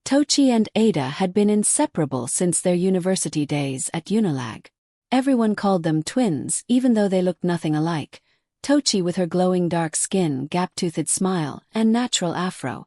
Tochi and Ada had been inseparable since their university days at Unilag. Everyone called them twins, even though they looked nothing alike. Tochi with her glowing dark skin, gap-toothed smile, and natural afro.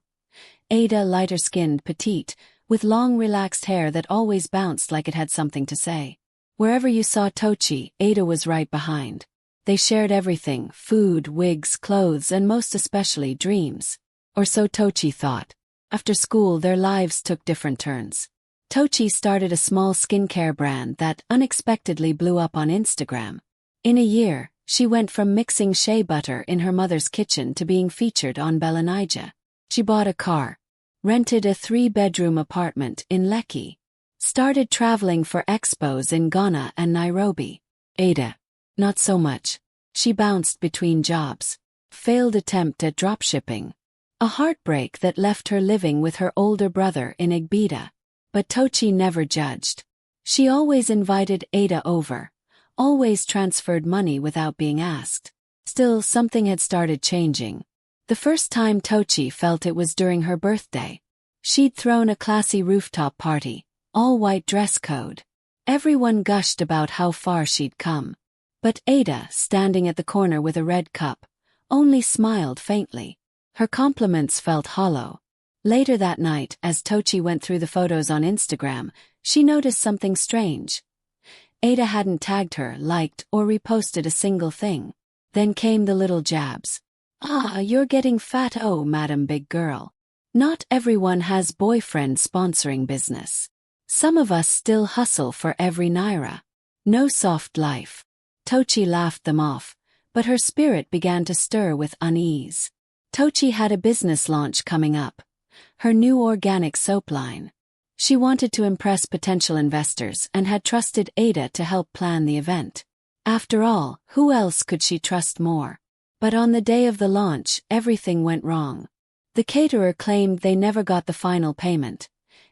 Ada lighter-skinned, petite, with long relaxed hair that always bounced like it had something to say. Wherever you saw Tochi, Ada was right behind. They shared everything: food, wigs, clothes, and most especially dreams. Or so Tochi thought. After school, their lives took different turns. Tochi started a small skincare brand that unexpectedly blew up on Instagram. In a year, she went from mixing shea butter in her mother's kitchen to being featured on Belanija. She bought a car, rented a 3-bedroom apartment in Lekki, started traveling for expos in Ghana and Nairobi. Ada, not so much. She bounced between jobs. Failed attempt at dropshipping. A heartbreak that left her living with her older brother in Igbita. But Tochi never judged. She always invited Ada over, always transferred money without being asked. Still, something had started changing. The first time Tochi felt it was during her birthday. She'd thrown a classy rooftop party, all-white dress code. Everyone gushed about how far she'd come. But Ada, standing at the corner with a red cup, only smiled faintly. Her compliments felt hollow. Later that night, as Tochi went through the photos on Instagram, she noticed something strange. Ada hadn't tagged her, liked, or reposted a single thing. Then came the little jabs. "Ah, you're getting fat, oh madam big girl. Not everyone has boyfriend sponsoring business. Some of us still hustle for every naira. No soft life." Tochi laughed them off, but her spirit began to stir with unease. Tochi had a business launch coming up. Her new organic soap line. She wanted to impress potential investors and had trusted Ada to help plan the event. After all, who else could she trust more? But on the day of the launch, everything went wrong. The caterer claimed they never got the final payment.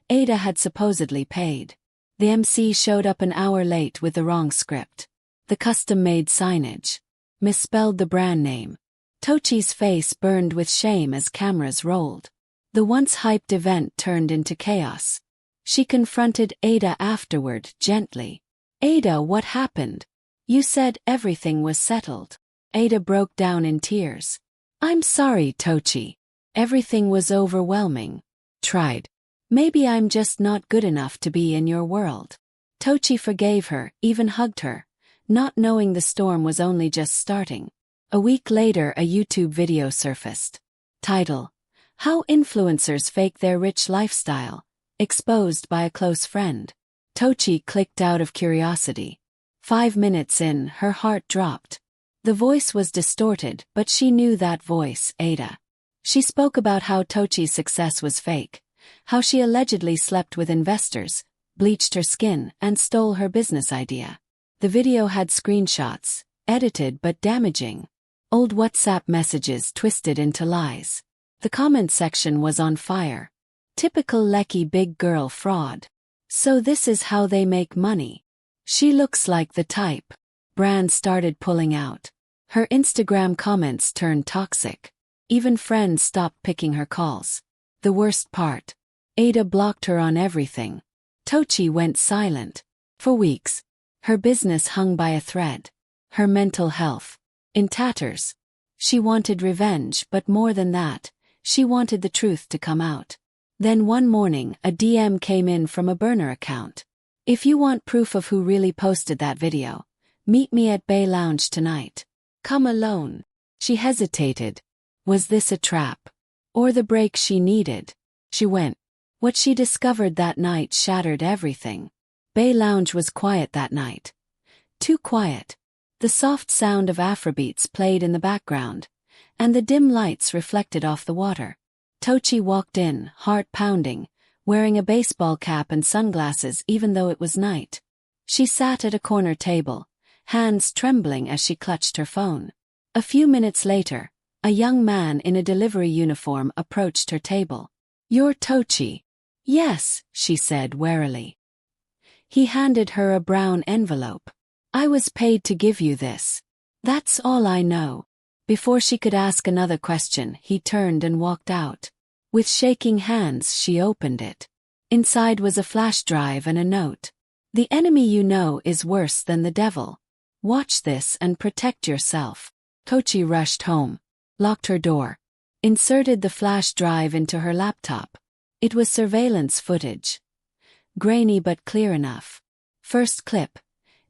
Ada had supposedly paid. The MC showed up an hour late with the wrong script. The custom-made signage. Misspelled the brand name. Tochi's face burned with shame as cameras rolled. The once hyped event turned into chaos. She confronted Ada afterward, gently. "Ada, what happened? You said everything was settled." Ada broke down in tears. "I'm sorry, Tochi. Everything was overwhelming. Tried. Maybe I'm just not good enough to be in your world." Tochi forgave her, even hugged her, not knowing the storm was only just starting. A week later, a YouTube video surfaced. Title: How Influencers Fake Their Rich Lifestyle, exposed by a close friend. Tochi clicked out of curiosity. 5 minutes in, her heart dropped. The voice was distorted, but she knew that voice, Ada. She spoke about how Tochi's success was fake, how she allegedly slept with investors, bleached her skin, and stole her business idea. The video had screenshots, edited but damaging. Old WhatsApp messages twisted into lies. The comment section was on fire. Typical Lekki big girl fraud. So this is how they make money. She looks like the type. Brands started pulling out. Her Instagram comments turned toxic. Even friends stopped picking her calls. The worst part. Ada blocked her on everything. Tochi went silent. For weeks. Her business hung by a thread. Her mental health. In tatters. She wanted revenge, but more than that, she wanted the truth to come out. Then one morning, a DM came in from a burner account. "If you want proof of who really posted that video, meet me at Bay Lounge tonight. Come alone." She hesitated. Was this a trap? Or the break she needed? She went. What she discovered that night shattered everything. Bay Lounge was quiet that night. Too quiet. The soft sound of Afrobeats played in the background, and the dim lights reflected off the water. Tochi walked in, heart pounding, wearing a baseball cap and sunglasses even though it was night. She sat at a corner table, hands trembling as she clutched her phone. A few minutes later, a young man in a delivery uniform approached her table. "You're Tochi." "Yes," she said warily. He handed her a brown envelope. "I was paid to give you this. That's all I know." Before she could ask another question, he turned and walked out. With shaking hands, she opened it. Inside was a flash drive and a note. The enemy you know is worse than the devil. Watch this and protect yourself. Tochi rushed home, locked her door, inserted the flash drive into her laptop. It was surveillance footage. Grainy but clear enough. First clip.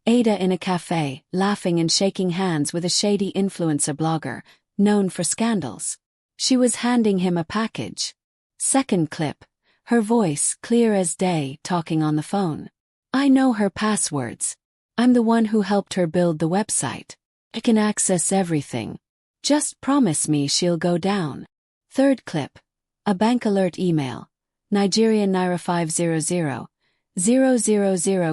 Ada in a cafe, laughing and shaking hands with a shady influencer blogger, known for scandals. She was handing him a package. Second clip. Her voice, clear as day, talking on the phone. I know her passwords. I'm the one who helped her build the website. I can access everything. Just promise me she'll go down. Third clip. A bank alert email. Nigerian Naira 500,000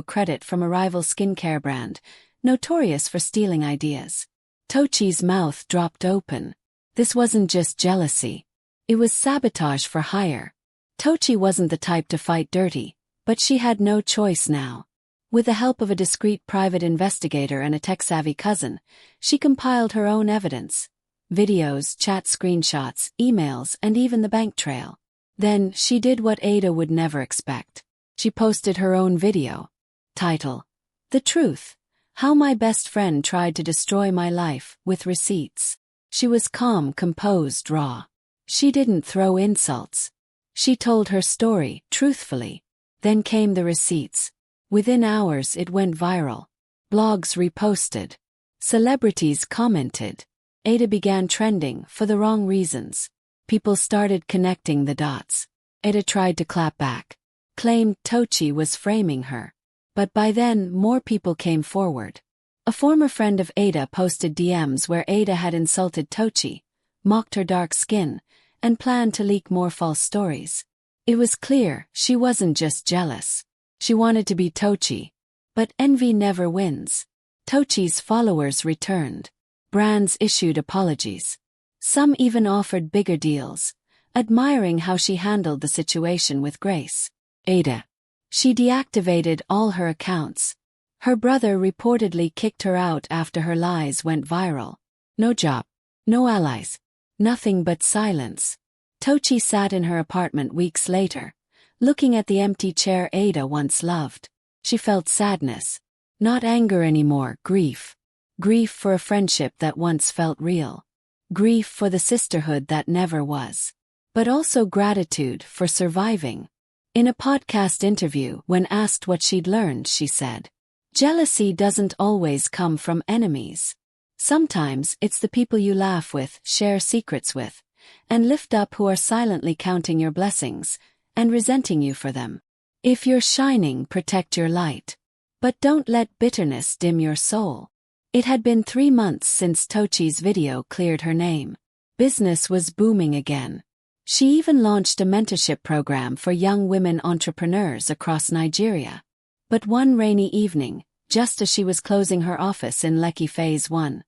credit from a rival skincare brand, notorious for stealing ideas. Tochi's mouth dropped open. This wasn't just jealousy. It was sabotage for hire. Tochi wasn't the type to fight dirty, but she had no choice now. With the help of a discreet private investigator and a tech-savvy cousin, she compiled her own evidence. Videos, chat screenshots, emails, and even the bank trail. Then, she did what Ada would never expect. She posted her own video. Title: The Truth: How My Best Friend Tried to Destroy My Life, with receipts. She was calm, composed, raw. She didn't throw insults. She told her story, truthfully. Then came the receipts. Within hours it went viral. Blogs reposted. Celebrities commented. Ada began trending, for the wrong reasons. People started connecting the dots. Ada tried to clap back. Claimed Tochi was framing her. But by then, more people came forward. A former friend of Ada posted DMs where Ada had insulted Tochi, mocked her dark skin, and planned to leak more false stories. It was clear she wasn't just jealous. She wanted to be Tochi. But envy never wins. Tochi's followers returned. Brands issued apologies. Some even offered bigger deals, admiring how she handled the situation with grace. Ada. She deactivated all her accounts. Her brother reportedly kicked her out after her lies went viral. No job. No allies. Nothing but silence. Tochi sat in her apartment weeks later, looking at the empty chair Ada once loved. She felt sadness. Not anger anymore, grief. Grief for a friendship that once felt real. Grief for the sisterhood that never was. But also gratitude for surviving. In a podcast interview, when asked what she'd learned, she said, "Jealousy doesn't always come from enemies. Sometimes it's the people you laugh with, share secrets with, and lift up who are silently counting your blessings and resenting you for them. If you're shining, protect your light. But don't let bitterness dim your soul." It had been 3 months since Tochi's video cleared her name. Business was booming again. She even launched a mentorship program for young women entrepreneurs across Nigeria. But one rainy evening, just as she was closing her office in Lekki Phase 1,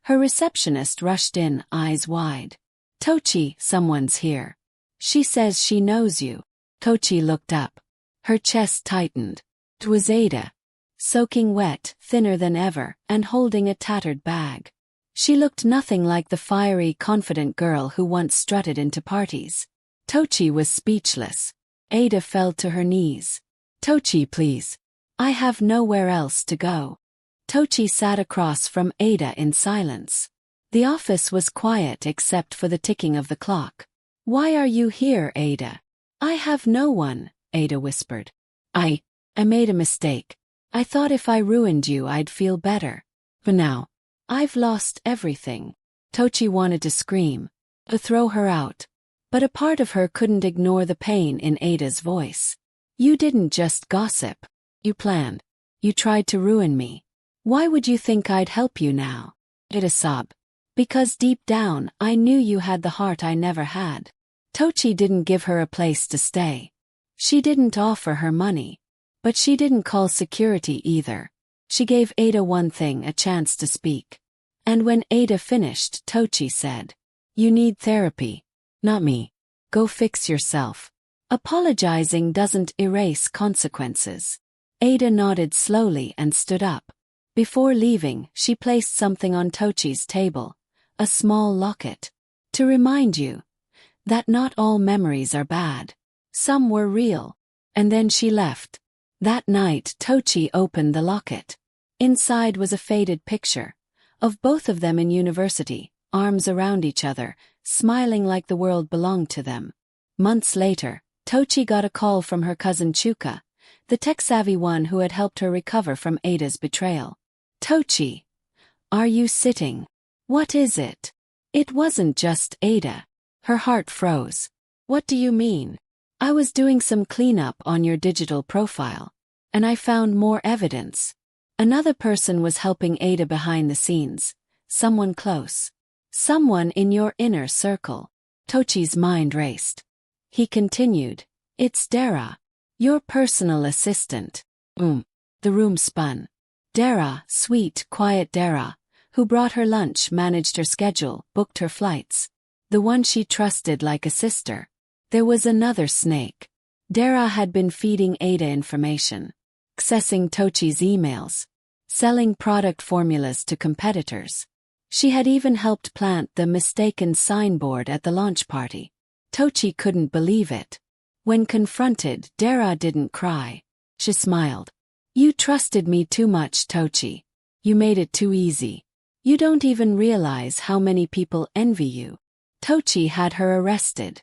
her receptionist rushed in, eyes wide. "Tochi, someone's here. She says she knows you." Tochi looked up. Her chest tightened. It was Ada. Soaking wet, thinner than ever, and holding a tattered bag. She looked nothing like the fiery, confident girl who once strutted into parties. Tochi was speechless. Ada fell to her knees. "Tochi, please. I have nowhere else to go." Tochi sat across from Ada in silence. The office was quiet except for the ticking of the clock. "Why are you here, Ada?" "I have no one," Ada whispered. I made a mistake. I thought if I ruined you I'd feel better. But now, I've lost everything." Tochi wanted to scream, to throw her out. But a part of her couldn't ignore the pain in Ada's voice. "You didn't just gossip. You planned. You tried to ruin me. Why would you think I'd help you now?" Ada sobbed. "Because deep down, I knew you had the heart I never had." Tochi didn't give her a place to stay. She didn't offer her money. But she didn't call security either. She gave Ada one thing, a chance to speak. And when Ada finished, Tochi said, "You need therapy. Not me. Go fix yourself. Apologizing doesn't erase consequences." Ada nodded slowly and stood up. Before leaving, she placed something on Tochi's table, a small locket. "To remind you that not all memories are bad. Some were real." And then she left. That night, Tochi opened the locket. Inside was a faded picture of both of them in university, arms around each other, smiling like the world belonged to them. Months later, Tochi got a call from her cousin Chuka, the tech-savvy one who had helped her recover from Ada's betrayal. "Tochi, are you sitting? What is it?" It wasn't just Ada. Her heart froze. "What do you mean?" "I was doing some cleanup on your digital profile, and I found more evidence. Another person was helping Ada behind the scenes, someone close. Someone in your inner circle." Tochi's mind raced. He continued, "It's Dara, your personal assistant." The room spun. Dara, sweet, quiet Dara, who brought her lunch, managed her schedule, booked her flights. The one she trusted like a sister. There was another snake. Dara had been feeding Ada information, accessing Tochi's emails, selling product formulas to competitors. She had even helped plant the mistaken signboard at the launch party. Tochi couldn't believe it. When confronted, Dara didn't cry. She smiled. "You trusted me too much, Tochi. You made it too easy. You don't even realize how many people envy you." Tochi had her arrested.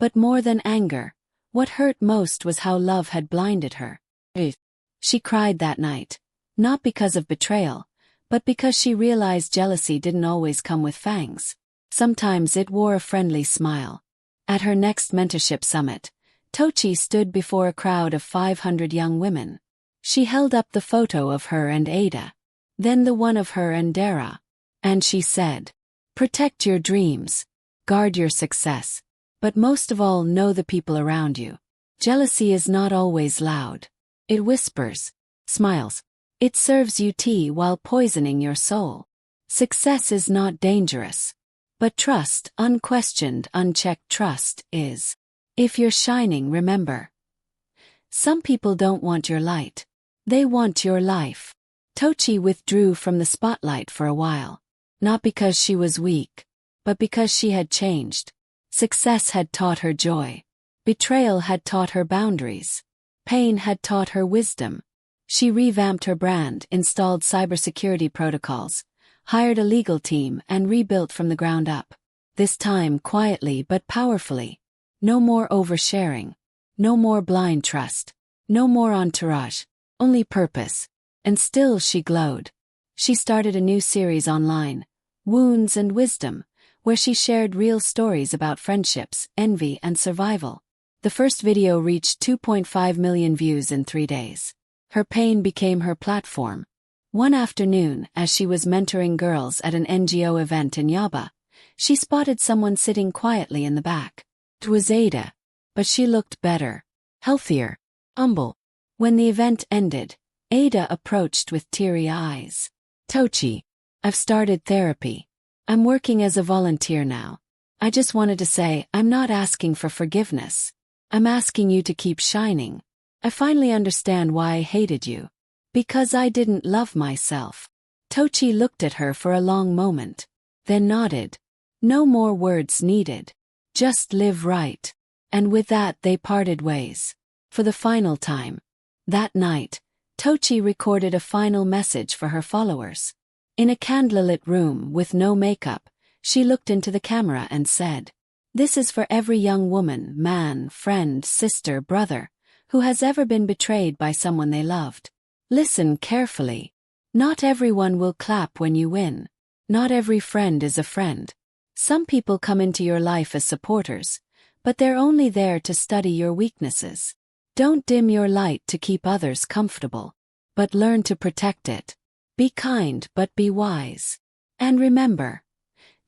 But more than anger, what hurt most was how love had blinded her. She cried that night, not because of betrayal, but because she realized jealousy didn't always come with fangs. Sometimes it wore a friendly smile. At her next mentorship summit, Tochi stood before a crowd of 500 young women. She held up the photo of her and Ada, then the one of her and Dara, and she said, "Protect your dreams, guard your success, but most of all know the people around you. Jealousy is not always loud. It whispers, smiles. It serves you tea while poisoning your soul. Success is not dangerous. But trust, unquestioned, unchecked trust, is. If you're shining, remember. Some people don't want your light. They want your life." Tochi withdrew from the spotlight for a while. Not because she was weak, but because she had changed. Success had taught her joy. Betrayal had taught her boundaries. Pain had taught her wisdom. She revamped her brand, installed cybersecurity protocols, hired a legal team, and rebuilt from the ground up. This time quietly but powerfully. No more oversharing. No more blind trust. No more entourage. Only purpose. And still she glowed. She started a new series online, Wounds and Wisdom, where she shared real stories about friendships, envy, and survival. The first video reached 2.5 million views in 3 days. Her pain became her platform. One afternoon, as she was mentoring girls at an NGO event in Yaba, she spotted someone sitting quietly in the back. It was Ada, but she looked better, healthier, humble. When the event ended, Ada approached with teary eyes. "Tochi, I've started therapy. I'm working as a volunteer now. I just wanted to say, I'm not asking for forgiveness. I'm asking you to keep shining. I finally understand why I hated you. Because I didn't love myself." Tochi looked at her for a long moment, then nodded. No more words needed. Just live right. And with that they parted ways. For the final time. That night, Tochi recorded a final message for her followers. In a candlelit room with no makeup, she looked into the camera and said, "This is for every young woman, man, friend, sister, brother, who has ever been betrayed by someone they loved. Listen carefully. Not everyone will clap when you win. Not every friend is a friend. Some people come into your life as supporters, but they're only there to study your weaknesses. Don't dim your light to keep others comfortable, but learn to protect it. Be kind but be wise. And remember,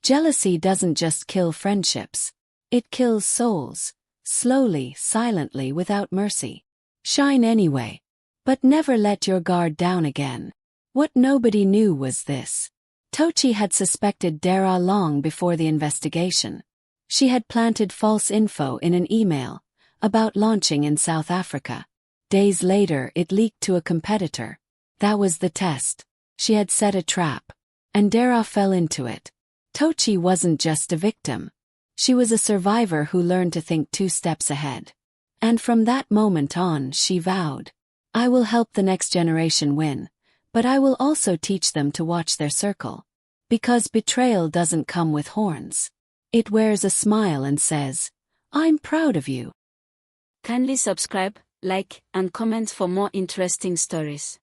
jealousy doesn't just kill friendships. It kills souls, slowly, silently, without mercy. Shine anyway, but never let your guard down again." What nobody knew was this. Tochi had suspected Dara long before the investigation. She had planted false info in an email about launching in South Africa. Days later it leaked to a competitor. That was the test. She had set a trap. And Dara fell into it. Tochi wasn't just a victim. She was a survivor who learned to think 2 steps ahead. And from that moment on, she vowed, I will help the next generation win, but I will also teach them to watch their circle. Because betrayal doesn't come with horns. It wears a smile and says, I'm proud of you. Kindly subscribe, like, and comment for more interesting stories.